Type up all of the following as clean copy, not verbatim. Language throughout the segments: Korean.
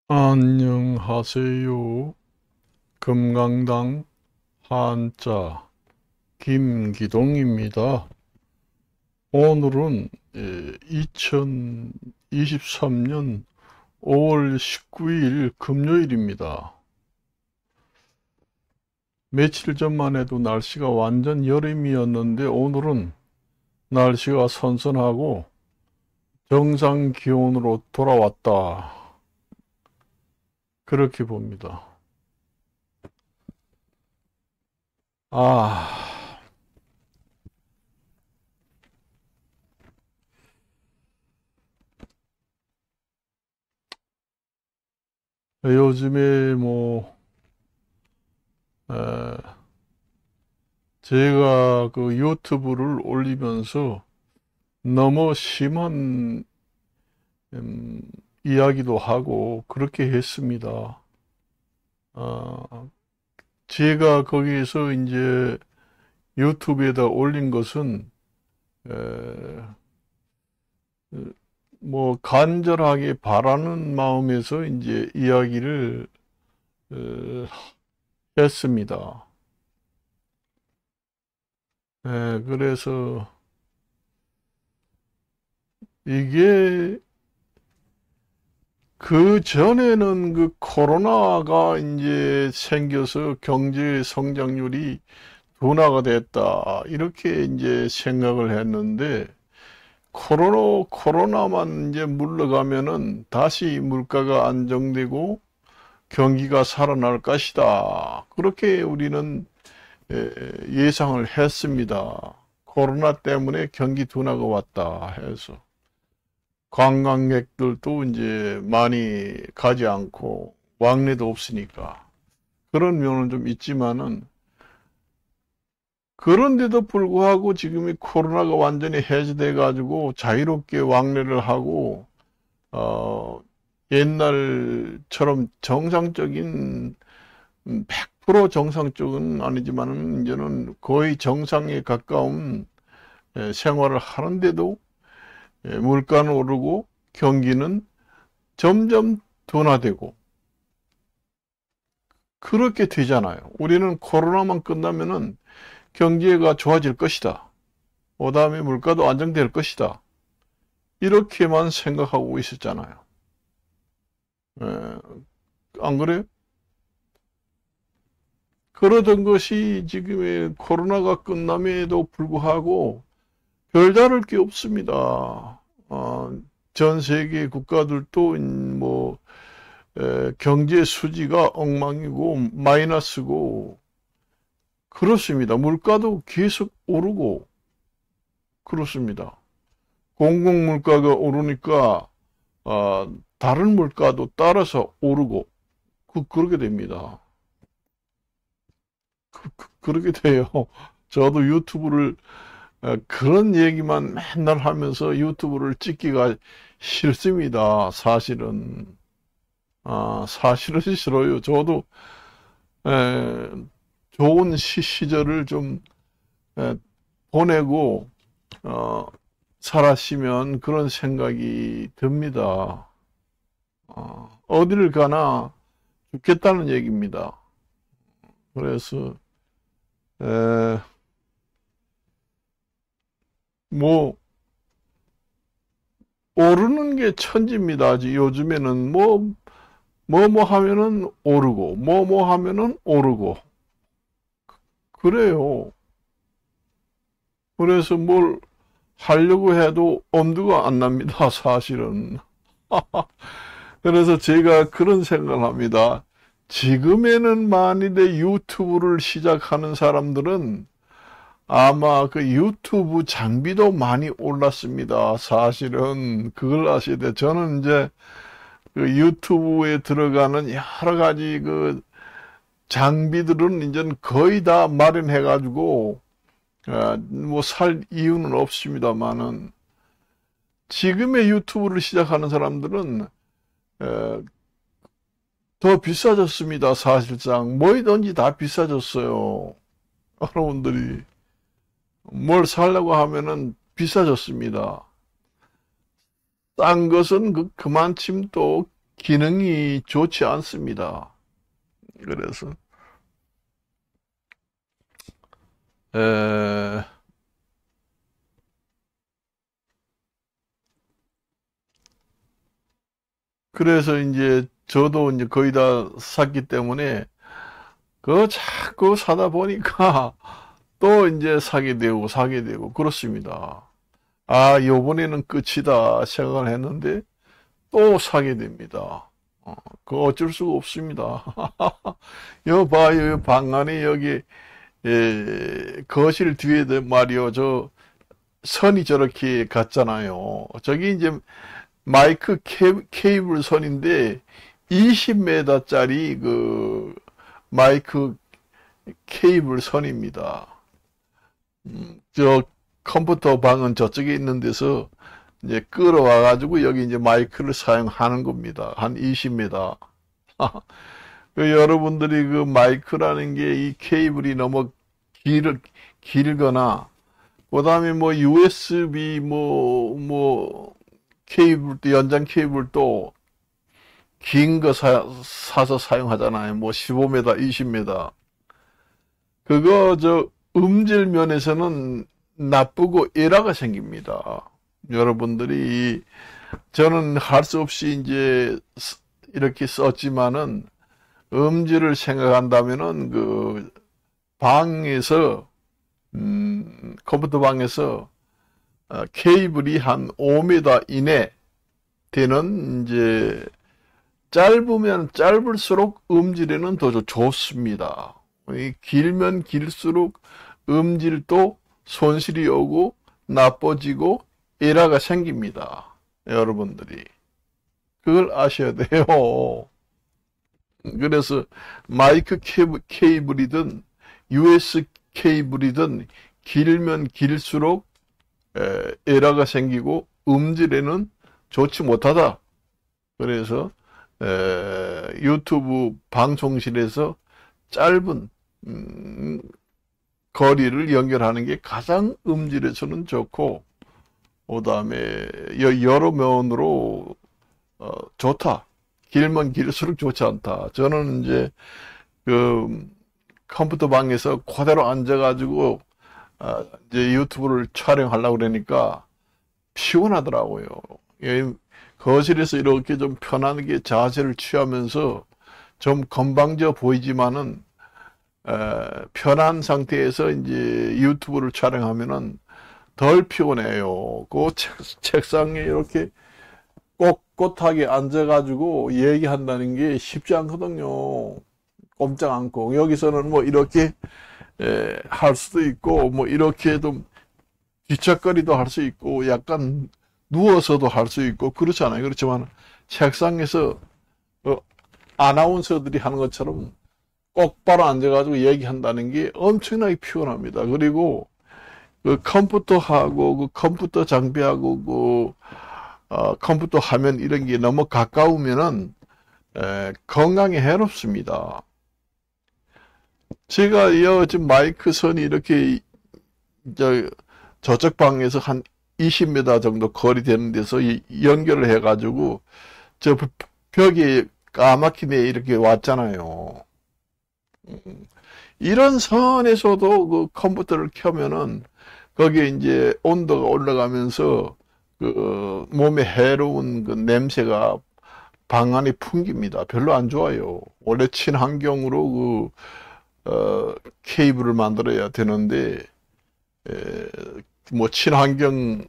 안녕하세요. 금강당 한자 김기동입니다. 오늘은 2023년 5월 19일 금요일입니다. 며칠 전만 해도 날씨가 완전 여름이었는데 오늘은 날씨가 선선하고 정상 기온으로 돌아왔다. 그렇게 봅니다. 아, 요즘에 에, 제가 그 유튜브를 올리면서 너무 심한 음, 이야기도 하고 그렇게 했습니다. 아, 제가 거기에서 이제 유튜브에다 올린 것은 에, 뭐 간절하게 바라는 마음에서 이제 이야기를 어, 했습니다. 그래서 이게 그 전에는 그 코로나가 이제 생겨서 경제 성장률이 둔화가 됐다. 이렇게 이제 생각을 했는데, 코로나만 이제 물러가면은 다시 물가가 안정되고 경기가 살아날 것이다. 그렇게 우리는 예상을 했습니다. 코로나 때문에 경기 둔화가 왔다 해서. 관광객들도 이제 많이 가지 않고 왕래도 없으니까. 그런 면은 좀 있지만은 그런데도 불구하고 지금 이 코로나가 완전히 해제돼 가지고 자유롭게 왕래를 하고 어 옛날처럼 정상적인 100% 정상적은 아니지만은 이제는 거의 정상에 가까운 생활을 하는데도 물가는 오르고 경기는 점점 둔화되고 그렇게 되잖아요. 우리는 코로나만 끝나면은 경제가 좋아질 것이다. 그다음에 물가도 안정될 것이다. 이렇게만 생각하고 있었잖아요. 에, 안 그래요? 그러던 것이 지금의 코로나가 끝남에도 불구하고 별다를 게 없습니다. 전 세계 국가들도 경제 수지가 엉망이고 마이너스고 그렇습니다. 물가도 계속 오르고 그렇습니다. 공공 물가가 오르니까 다른 물가도 따라서 오르고 그렇게 됩니다. 그렇게 돼요. 저도 유튜브를 그런 얘기만 맨날 하면서 유튜브를 찍기가 싫습니다. 사실은. 사실은 싫어요. 저도 에, 좋은 시절을 좀 에, 보내고 어, 살았으면 그런 생각이 듭니다. 어디를 가나 죽겠다는 얘기입니다. 그래서 에, 뭐 오르는 게 천지입니다. 요즘에는 뭐 하면은 오르고 뭐 하면은 오르고 그래요. 그래서 뭘 하려고 해도 엄두가 안 납니다. 사실은. 그래서 제가 그런 생각을 합니다. 지금에는 만일에 유튜브를 시작하는 사람들은 아마 그 유튜브 장비도 많이 올랐습니다. 사실은 그걸 아셔야 돼요. 저는 이제 그 유튜브에 들어가는 여러 가지 그 장비들은 이제 거의 다 마련해가지고 뭐 살 이유는 없습니다만은 지금의 유튜브를 시작하는 사람들은 에, 더 비싸졌습니다. 사실상 뭐든지 다 비싸졌어요. 여러분들이 뭘 살려고 하면은 비싸졌습니다. 싼 것은 그만침 또 기능이 좋지 않습니다. 그래서 에, 그래서 이제 저도 이제 거의 다 샀기 때문에 그거 자꾸 사다 보니까 또 이제 사게 되고 그렇습니다. 아, 요번에는 끝이다 생각을 했는데 또 사게 됩니다. 그거 어쩔 수가 없습니다. 여 봐요, 방 안에 여기 거실 뒤에도 말이요, 저 선이 저렇게 갔잖아요. 저기 이제 마이크 케이블 선인데 20m짜리 그 마이크 케이블 선입니다. 저 컴퓨터 방은 저쪽에 있는 데서 이제 끌어와 가지고 여기 이제 마이크를 사용하는 겁니다. 한 20m. 그 여러분들이 그 마이크라는 게 이 케이블이 너무 길거나 그다음에 뭐 USB 뭐 케이블도 연장 케이블도 긴 거 사서 사용하잖아요. 뭐 15m, 20m. 그거 저 음질 면에서는 나쁘고 에러가 생깁니다. 여러분들이 저는 할 수 없이 이제 이렇게 썼지만은 음질을 생각한다면은 그 방에서 컴퓨터 방에서 케이블이 한 5m 이내 되는 이제 짧으면 짧을수록 음질에는 더 좋습니다. 길면 길수록 음질도 손실이 오고 나빠지고 에러가 생깁니다. 여러분들이 그걸 아셔야 돼요. 그래서 마이크 케이블이든 US 케이블이든 길면 길수록 에러가 생기고 음질에는 좋지 못하다. 그래서 유튜브 방송실에서 짧은 거리를 연결하는 게 가장 음질에서는 좋고 그 다음에 여러 면으로 좋다. 길면 길수록 좋지 않다. 저는 이제 그 컴퓨터 방에서 그대로 앉아가지고 이제 유튜브를 촬영하려고 그러니까 피곤하더라고요. 거실에서 이렇게 좀 편안하게 자세를 취하면서 좀 건방져 보이지만은 편한 상태에서 이제 유튜브를 촬영하면은 덜 피곤해요. 그 책상에 이렇게 꼿꼿하게 앉아가지고 얘기한다는 게 쉽지 않거든요. 꼼짝 않고 여기서는 뭐 이렇게 할 수도 있고 뭐 이렇게 좀 뒤척거리도 할 수 있고 약간 누워서도 할 수 있고 그렇잖아요. 그렇지만 책상에서 아나운서들이 하는 것처럼 똑바로 앉아가지고 얘기한다는 게 엄청나게 피곤합니다. 그리고 그 컴퓨터하고 그 컴퓨터 장비하고 그 컴퓨터 화면 이런 게 너무 가까우면은 건강에 해롭습니다. 제가 지금 마이크 선이 이렇게 저쪽 방에서 한 20m 정도 거리 되는 데서 연결을 해가지고 저 벽에 까맣게 이렇게 왔잖아요. 이런 선에서도 그 컴퓨터를 켜면은 거기에 이제 온도가 올라가면서 그 몸에 해로운 그 냄새가 방 안에 풍깁니다. 별로 안 좋아요. 원래 친환경으로 케이블을 만들어야 되는데 뭐 친환경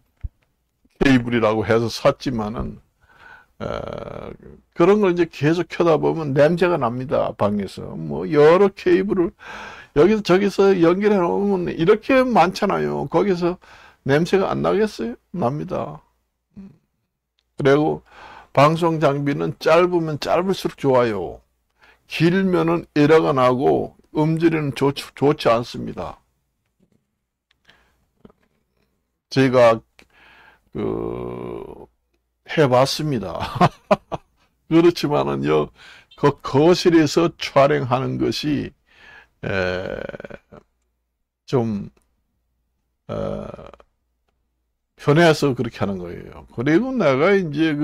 케이블이라고 해서 샀지만은 그런 걸 이제 계속 켜다 보면 냄새가 납니다. 방에서 뭐 여러 케이블을 여기서 저기서 연결해 놓으면 이렇게 많잖아요. 거기서 냄새가 안 나겠어요? 납니다. 그리고 방송 장비는 짧으면 짧을수록 좋아요. 길면은 에러가 나고 음질은 좋지 않습니다. 제가 해봤습니다. 그렇지만은요, 그 거실에서 촬영하는 것이 좀 편해서 그렇게 하는 거예요. 그리고 내가 이제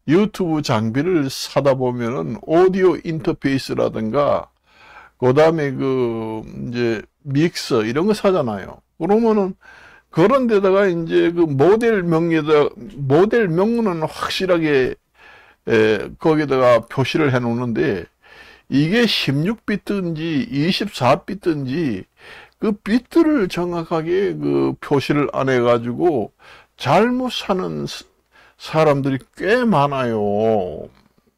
유튜브 장비를 사다 보면은 오디오 인터페이스라든가 그 다음에 이제 믹서 이런 거 사잖아요. 그러면은 그런 데다가 이제 모델 명은 확실하게 거기다가 표시를 해 놓는데 이게 16비트인지 24비트인지 그 비트를 정확하게 표시를 안 해가지고 잘못 사는 사람들이 꽤 많아요.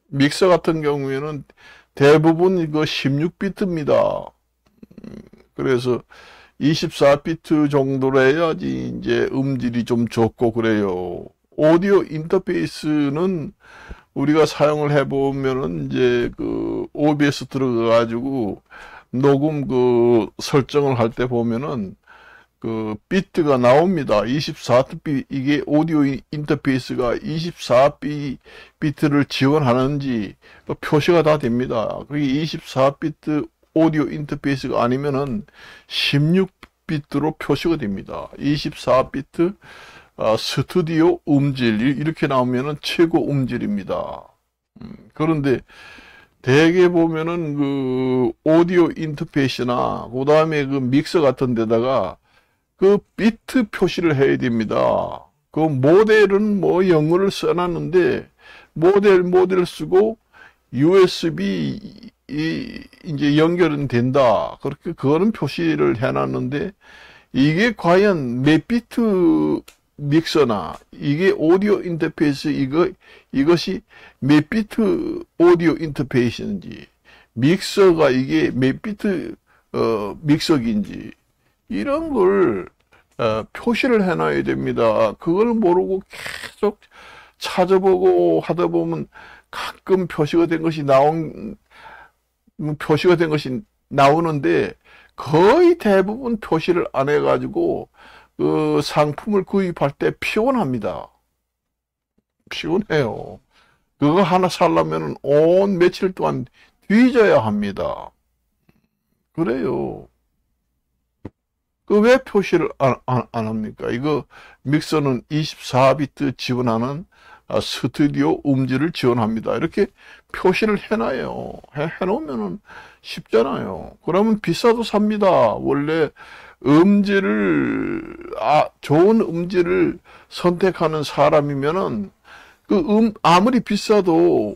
믹서 같은 경우에는 대부분 16비트입니다. 그래서 24비트 정도로 해야지 이제 음질이 좀 좋고 그래요. 오디오 인터페이스는 우리가 사용을 해보면은 이제 OBS 들어가가지고 녹음 설정을 할 때 보면은 비트가 나옵니다. 24비트, 이게 오디오 인터페이스가 24비트를 지원하는지 표시가 다 됩니다. 그게 24비트 오디오 인터페이스가 아니면은 16비트로 표시가 됩니다. 24비트 스튜디오 음질 이렇게 나오면은 최고 음질입니다. 그런데 대개 보면은 오디오 인터페이스나 그 다음에 믹서 같은 데다가 비트 표시를 해야 됩니다. 모델은 뭐 영어를 써놨는데 모델 쓰고 USB 이제 연결은 된다. 그렇게 그거는 표시를 해놨는데 이게 과연 몇 비트 믹서나 이게 오디오 인터페이스 이것이 몇 비트 오디오 인터페이스인지 믹서가 이게 몇 비트 믹서기인지 이런 걸 표시를 해놔야 됩니다. 그걸 모르고 계속 찾아보고 하다 보면 가끔 표시가 된 것이 나오는데 거의 대부분 표시를 안 해가지고 상품을 구입할 때 피곤합니다. 피곤해요. 그거 하나 살려면 온 며칠 동안 뒤져야 합니다. 그래요. 왜 표시를 안 합니까? 이거 믹서는 24비트 지원하는 스튜디오 음질을 지원합니다. 이렇게 표시를 해놔요. 해놓으면 쉽잖아요. 그러면 비싸도 삽니다. 원래 좋은 음질을 선택하는 사람이면은 아무리 비싸도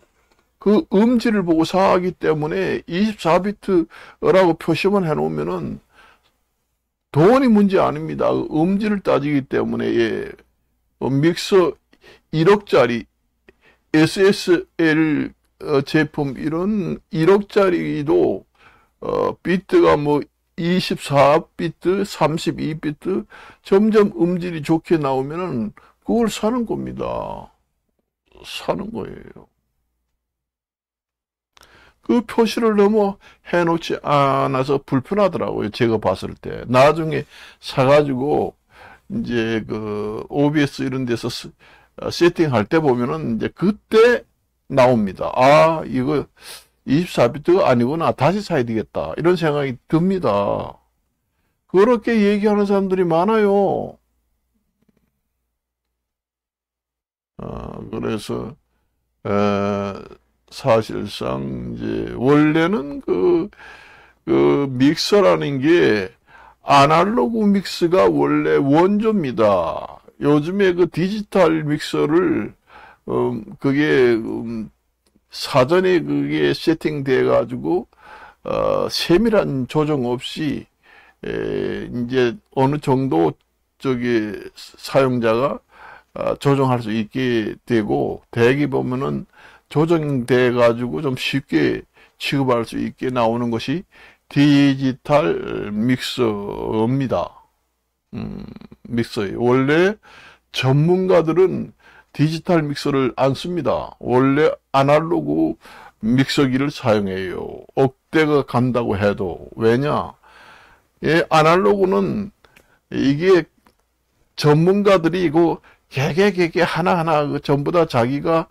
음질을 보고 사기 때문에 24비트라고 표시만 해놓으면은 돈이 문제 아닙니다. 음질을 따지기 때문에 믹서 1억짜리 SSL 제품 이런 1억짜리도 비트가 24비트, 32비트 점점 음질이 좋게 나오면은 그걸 사는 겁니다. 사는 거예요. 표시를 너무 해놓지 않아서 불편하더라고요. 제가 봤을 때. 나중에 사가지고, 이제 OBS 이런 데서 세팅할 때 보면은 이제 그때 나옵니다. 아, 이거 24비트가 아니구나. 다시 사야 되겠다. 이런 생각이 듭니다. 그렇게 얘기하는 사람들이 많아요. 그래서, 사실상 이제 원래는 믹서라는 게 아날로그 믹스가 원래 원조입니다. 요즘에 디지털 믹서를 그게 사전에 그게 세팅돼 가지고 세밀한 조정 없이 이제 어느 정도 사용자가 조정할 수 있게 되고 대개 보면은 조정돼 가지고 좀 쉽게 취급할 수 있게 나오는 것이 디지털 믹서입니다. 믹서예요. 원래 전문가들은 디지털 믹서를 안 씁니다. 원래 아날로그 믹서기를 사용해요. 억대가 간다고 해도. 왜냐? 아날로그는 이게 전문가들이 개개 하나하나 전부 다 자기가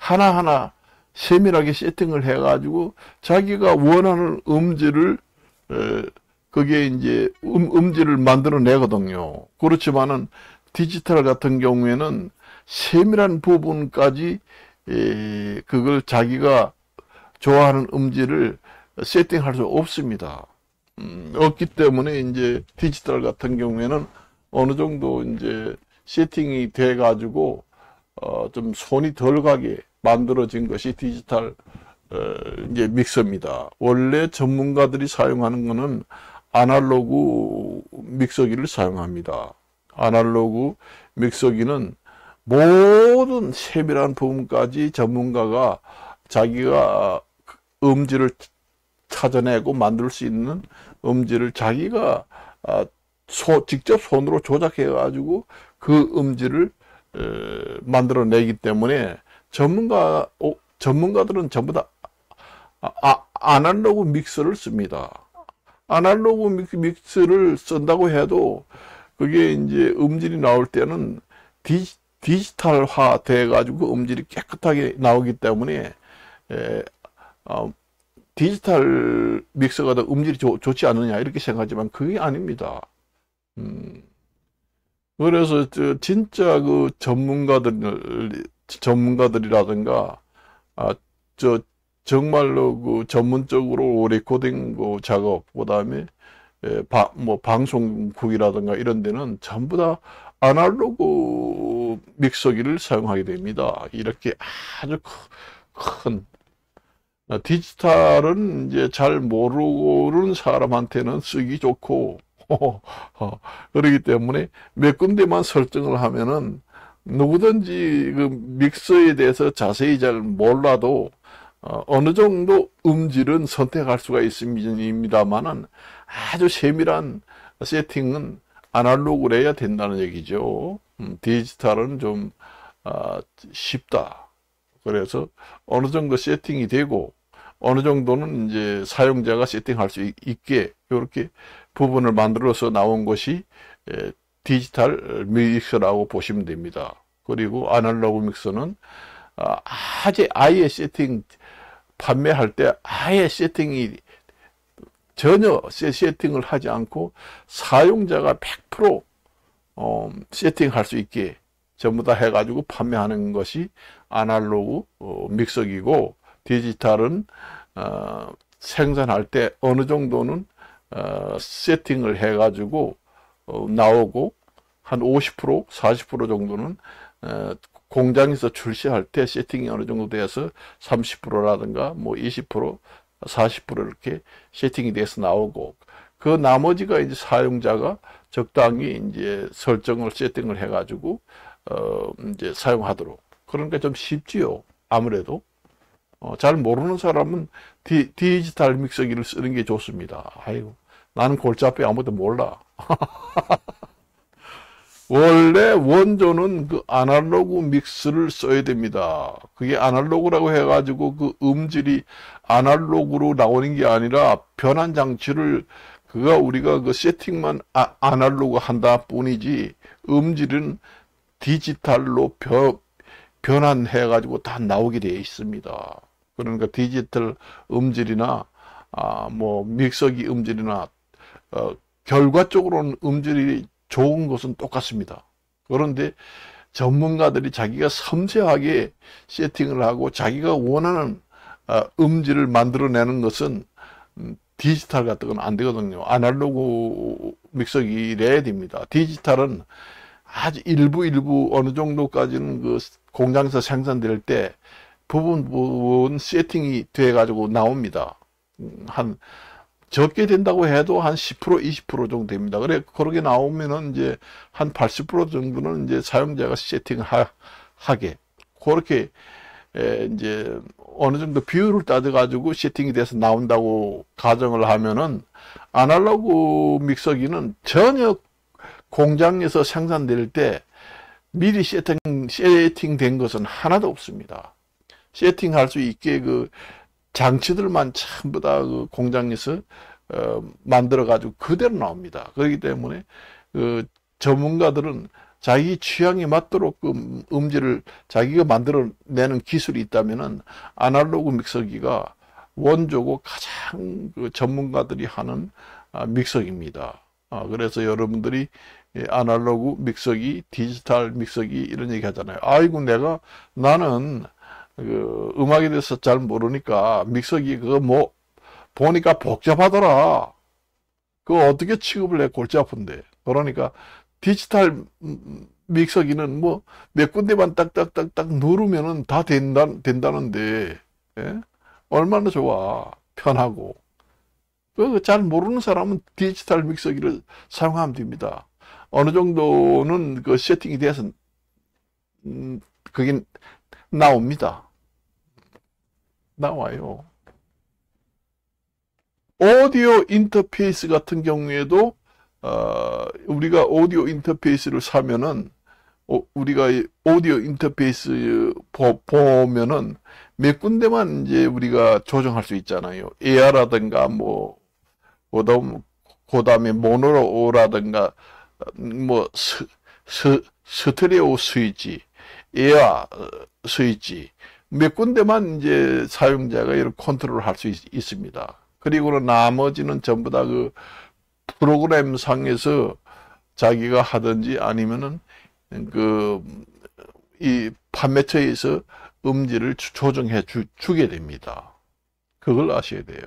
하나하나 세밀하게 세팅을 해가지고 자기가 원하는 음질을 그게 이제 음질을 만들어내거든요. 그렇지만은 디지털 같은 경우에는 세밀한 부분까지 그걸 자기가 좋아하는 음질을 세팅할 수 없습니다. 없기 때문에 이제 디지털 같은 경우에는 어느 정도 이제 세팅이 돼 가지고 좀 손이 덜 가게 만들어진 것이 디지털 이제 믹서입니다. 원래 전문가들이 사용하는 것은 아날로그 믹서기를 사용합니다. 아날로그 믹서기는 모든 세밀한 부분까지 전문가가 자기가 음질을 찾아내고 만들 수 있는 음질을 자기가 직접 손으로 조작해 가지고 그 음질을 만들어내기 때문에 전문가들은 전부 다 아날로그 믹서를 씁니다. 아날로그 믹서를 쓴다고 해도 그게 이제 음질이 나올 때는 디지털화 돼 가지고 음질이 깨끗하게 나오기 때문에 디지털 믹서가 더 음질이 좋지 않느냐 이렇게 생각하지만 그게 아닙니다. 그래서 진짜 그 전문가들이라든가 정말로 그 전문적으로 레코딩 그 작업, 그다음에 방송국이라든가 이런 데는 전부 다 아날로그 믹서기를 사용하게 됩니다. 이렇게 아주 큰 디지털은 이제 잘 모르는 사람한테는 쓰기 좋고 그렇기 때문에 몇 군데만 설정을 하면은 누구든지 그 믹서에 대해서 자세히 잘 몰라도 어느 정도 음질은 선택할 수가 있습니다만은 아주 세밀한 세팅은 아날로그로 해야 된다는 얘기죠. 디지털은 좀 쉽다. 그래서 어느 정도 세팅이 되고 어느 정도는 이제 사용자가 세팅할 수 있게 이렇게 부분을 만들어서 나온 것이 디지털 믹서라고 보시면 됩니다. 그리고 아날로그 믹서는 아예 세팅 판매할 때 아예 세팅이 전혀 세팅을 하지 않고 사용자가 100% 세팅할 수 있게 전부 다 해가지고 판매하는 것이 아날로그 믹서기고, 디지털은 생산할 때 어느 정도는 세팅을 해가지고 나오고 한 50%, 40% 정도는 공장에서 출시할 때 세팅이 어느 정도 돼서 30%라든가 뭐 20%, 40% 이렇게 세팅이 돼서 나오고, 그 나머지가 이제 사용자가 적당히 이제 설정을 세팅을 해가지고 이제 사용하도록. 그러니까 좀 쉽지요. 아무래도 잘 모르는 사람은 디지털 믹서기를 쓰는 게 좋습니다. 아이고, 나는 골치 아파 아무도 몰라. 원래 원조는 그 아날로그 믹스를 써야 됩니다. 그게 아날로그라고 해가지고 그 음질이 아날로그로 나오는 게 아니라 변환 장치를 우리가 그 세팅만 아날로그 한다 뿐이지 음질은 디지털로 변환해가지고 다 나오게 되어 있습니다. 그러니까 디지털 음질이나 뭐 믹서기 음질이나 결과적으로는 음질이 좋은 것은 똑같습니다. 그런데 전문가들이 자기가 섬세하게 세팅을 하고 자기가 원하는 음질을 만들어내는 것은 디지털 같은 건 안 되거든요. 아날로그 믹서기래야 됩니다. 디지털은 아주 일부 어느 정도까지는 그 공장에서 생산될 때 부분 세팅이 돼 가지고 나옵니다. 한 적게 된다고 해도 한 10%, 20% 정도 됩니다. 그렇게 나오면은 이제 한 80% 정도는 이제 사용자가 세팅하게, 그렇게 이제 어느 정도 비율을 따져가지고 세팅이 돼서 나온다고 가정을 하면은, 아날로그 믹서기는 전혀 공장에서 생산될 때 미리 세팅된 것은 하나도 없습니다. 세팅할 수 있게 그 장치들만 전부 다 그 공장에서 만들어 가지고 그대로 나옵니다. 그렇기 때문에 그 전문가들은 자기 취향에 맞도록 그 음질을 자기가 만들어내는 기술이 있다면은 아날로그 믹서기가 원조고 가장 그 전문가들이 하는 믹서기입니다. 그래서 여러분들이 아날로그 믹서기, 디지털 믹서기 이런 얘기 하잖아요. 아이고 나는 그 음악에 대해서 잘 모르니까 믹서기 그거 뭐 보니까 복잡하더라. 그거 어떻게 취급을 해? 골치 아픈데. 그러니까 디지털 믹서기는 뭐 몇 군데만 딱딱딱딱 누르면은 다 된다는데, 예? 얼마나 좋아. 편하고. 그 잘 모르는 사람은 디지털 믹서기를 사용하면 됩니다. 어느 정도는 그 세팅이 돼서, 그게 나옵니다. 나와요. 오디오 인터페이스 같은 경우에도 우리가 오디오 인터페이스를 사면은 우리가 오디오 인터페이스 보면은 몇 군데만 이제 우리가 조정할 수 있잖아요. 에어라든가 뭐 그다음에 모노로라든가 뭐 스테레오 스위치, 에어 스위치 몇 군데만 이제 사용자가 이렇게 컨트롤 할 수 있습니다. 그리고는 나머지는 전부 다 그 프로그램 상에서 자기가 하든지 아니면은 이 판매처에서 음질을 조정해 주게 됩니다. 그걸 아셔야 돼요.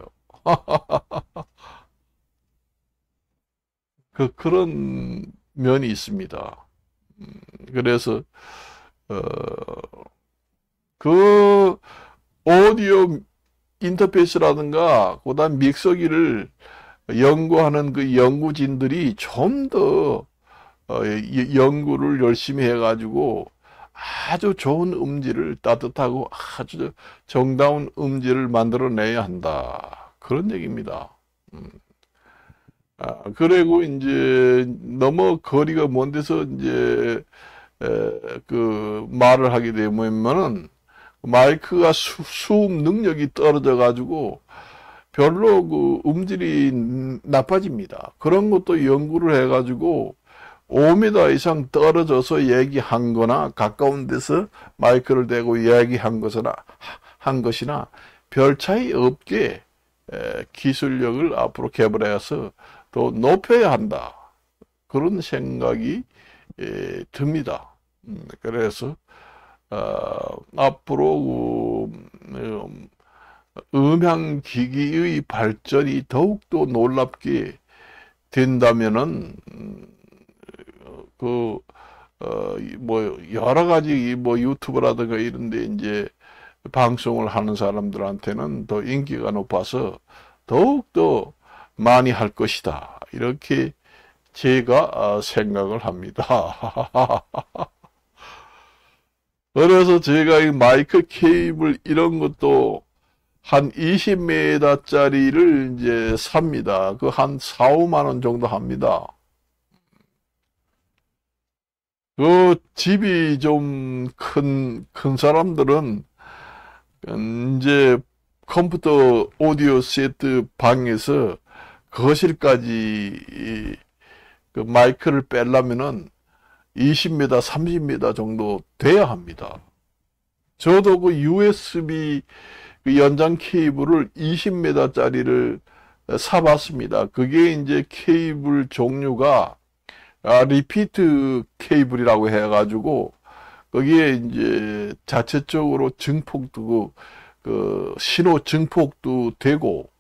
그런 면이 있습니다. 그래서 그 오디오 인터페이스라든가 그다음 믹서기를 연구하는 그 연구진들이 좀 더 연구를 열심히 해가지고 아주 좋은 음질을 따뜻하고 아주 정다운 음질을 만들어내야 한다. 그런 얘기입니다. 그리고 이제 너무 거리가 먼 데서 이제 그 말을 하게 되면은 마이크가 수음 능력이 떨어져 가지고 별로 그 음질이 나빠집니다. 그런 것도 연구를 해 가지고 5m 이상 떨어져서 얘기한 거나 가까운 데서 마이크를 대고 얘기한 것이나 별 차이 없게 기술력을 앞으로 개발해서 더 높여야 한다. 그런 생각이 듭니다. 그래서 앞으로 음향기기의 발전이 더욱더 놀랍게 된다면은 뭐 여러 가지 뭐 유튜브라든가 이런데 이제 방송을 하는 사람들한테는 더 인기가 높아서 더욱더 많이 할 것이다. 이렇게 제가 생각을 합니다. 그래서 제가 이 마이크 케이블 이런 것도 한 20m짜리를 이제 삽니다. 그 한 4, 5만 원 정도 합니다. 그 집이 좀 큰 사람들은 이제 컴퓨터 오디오 세트 방에서 거실까지 그 마이크를 빼려면은 20m, 30m 정도 돼야 합니다. 저도 그 USB 그 연장 케이블을 20m짜리를 사봤습니다. 그게 이제 케이블 종류가 리피트 케이블이라고 해가지고 거기에 이제 자체적으로 증폭도 그 신호 증폭도 되고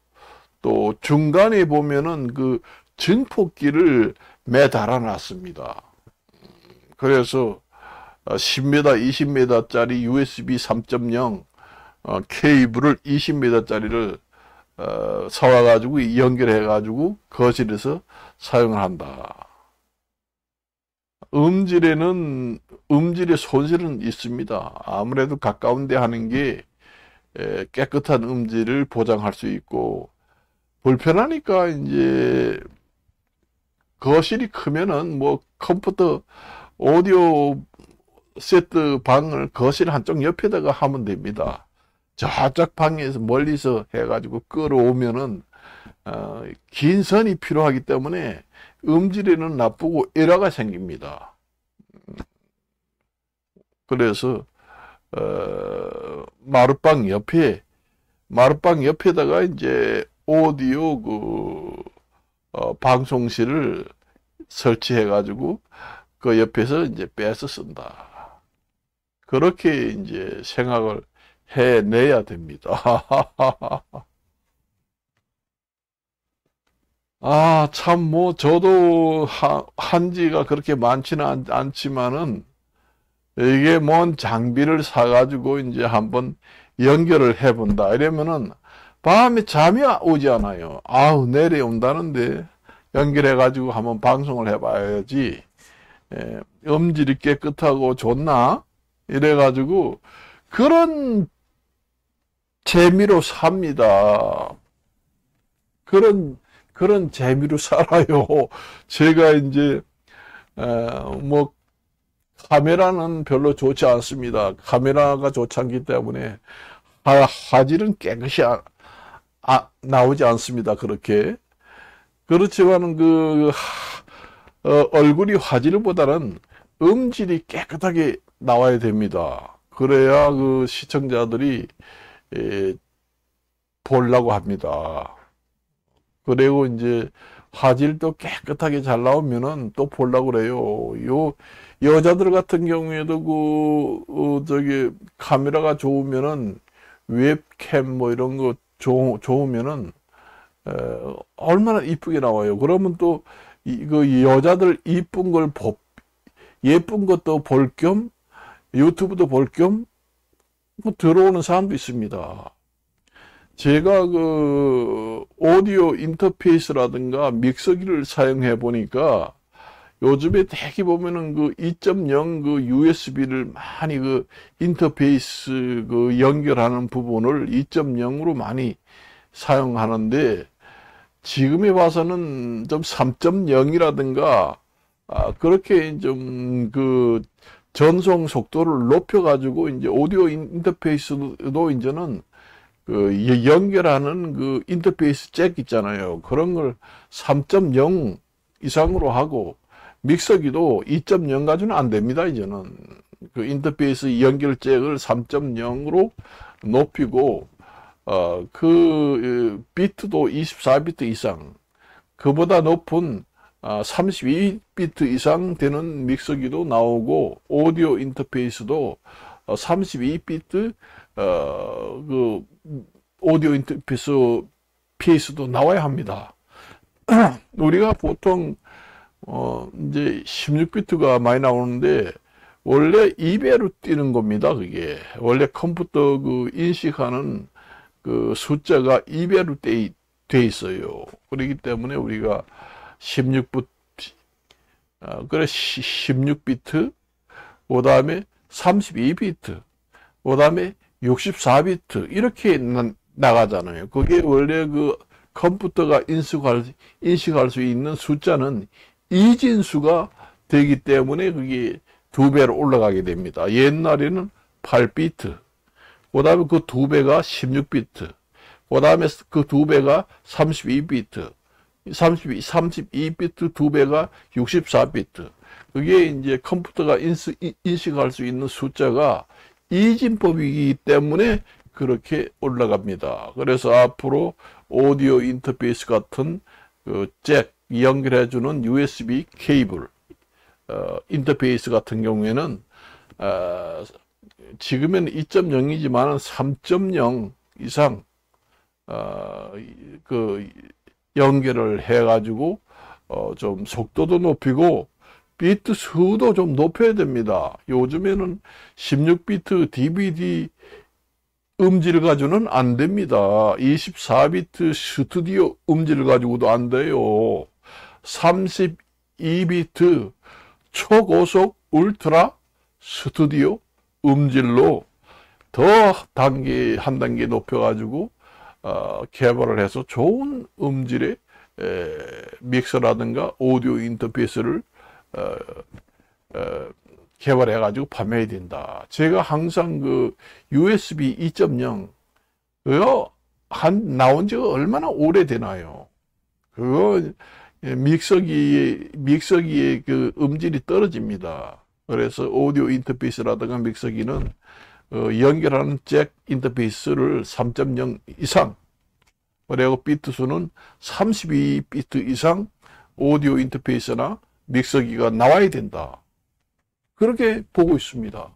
또 중간에 보면은 그 증폭기를 매달아 놨습니다. 그래서 10m, 20m짜리 USB 3.0 케이블을 20m짜리를 사와가지고 연결해가지고 거실에서 사용을 한다. 음질의 손실은 있습니다. 아무래도 가까운 데 하는 게 깨끗한 음질을 보장할 수 있고 불편하니까 이제 거실이 크면은 뭐 컴퓨터 오디오 세트 방을 거실 한쪽 옆에다가 하면 됩니다. 저쪽 방에서 멀리서 해가지고 끌어오면은 긴 선이 필요하기 때문에 음질에는 나쁘고 에러가 생깁니다. 그래서 마룻방 옆에다가 이제 오디오 방송실을 설치해 가지고 그 옆에서 이제 빼서 쓴다. 그렇게 이제 생각을 해내야 됩니다. 아, 참, 뭐, 저도 한지가 그렇게 많지는 않지만은, 이게 뭔 장비를 사가지고 이제 한번 연결을 해본다. 이러면은, 밤에 잠이 오지 않아요. 아우, 내려온다는데, 연결해가지고 한번 방송을 해봐야지. 음질이 깨끗하고 좋나? 이래가지고, 그런 재미로 삽니다. 그런 재미로 살아요. 제가 이제, 뭐, 카메라는 별로 좋지 않습니다. 카메라가 좋지 않기 때문에, 화질은 깨끗이 나오지 않습니다. 그렇게. 그렇지만, 얼굴이 화질보다는 음질이 깨끗하게 나와야 됩니다. 그래야 그 시청자들이, 보려고 합니다. 그리고 이제 화질도 깨끗하게 잘 나오면은 또 보려고 그래요. 여자들 같은 경우에도 저기 카메라가 좋으면은 웹캠 뭐 이런 거 좋으면은 얼마나 이쁘게 나와요. 그러면 또 그 여자들 예쁜 것도 볼 겸 유튜브도 볼 겸 뭐 들어오는 사람도 있습니다. 제가 그 오디오 인터페이스라든가 믹서기를 사용해 보니까 요즘에 대개 보면은 그 2.0 그 USB를 많이 그 인터페이스 그 연결하는 부분을 2.0으로 많이 사용하는데 지금에 봐서는 좀 3.0이라든가 그렇게 좀 그 전송 속도를 높여 가지고 이제 오디오 인터페이스도 이제는 그 연결하는 그 인터페이스 잭 있잖아요. 그런 걸 3.0 이상으로 하고 믹서기도 2.0 가지고는 안 됩니다. 이제는 그 인터페이스 연결 잭을 3.0으로 높이고 그 비트도 24비트 이상 그보다 높은 32비트 이상 되는 믹서기도 나오고 오디오 인터페이스도 32비트 그 오디오 인터페이스도 나와야 합니다. 우리가 보통 이제 16비트가 많이 나오는데 원래 2배로 뛰는 겁니다. 그게 원래 컴퓨터 그 인식하는 그 숫자가 2배로 돼 있어요. 그렇기 때문에 우리가 16비트 그래 16비트 그 다음에 32비트 그 다음에 64비트 이렇게 나가잖아요. 그게 원래 그 컴퓨터가 인식할 수 있는 숫자는 이진수가 되기 때문에 그게 2배로 올라가게 됩니다. 옛날에는 8비트, 그 다음에 그 2배가 16비트, 그 다음에 그 2배가 32비트, 32비트 2배가 64비트. 그게 이제 컴퓨터가 인식할 수 있는 숫자가 이진법이기 때문에 그렇게 올라갑니다. 그래서 앞으로 오디오 인터페이스 같은 그 잭 연결해주는 USB 케이블 인터페이스 같은 경우에는 지금은 2.0이지만 3.0 이상 그 연결을 해가지고 좀 속도도 높이고 비트 수도 좀 높여야 됩니다. 요즘에는 16비트 DVD 음질 가지고는 안 됩니다. 24비트 스튜디오 음질 가지고도 안 돼요. 32비트 초고속 울트라 스튜디오 음질로 더 한 단계 높여가지고 개발을 해서 좋은 음질의 믹서라든가 오디오 인터페이스를 개발해가지고 판매해야 된다. 제가 항상 그 USB 2.0 그거 나온 지가 얼마나 오래되나요? 그거 믹서기의 그 음질이 떨어집니다. 그래서 오디오 인터페이스라든가 믹서기는 연결하는 잭 인터페이스를 3.0 이상 그리고 비트 수는 32비트 이상 오디오 인터페이스나 믹서기가 나와야 된다. 그렇게 보고 있습니다.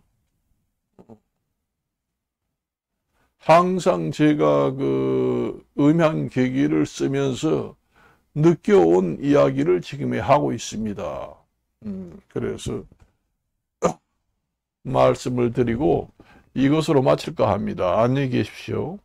항상 제가 그 음향계기를 쓰면서 느껴온 이야기를 지금 하고 있습니다. 그래서 말씀을 드리고 이것으로 마칠까 합니다. 안녕히 계십시오.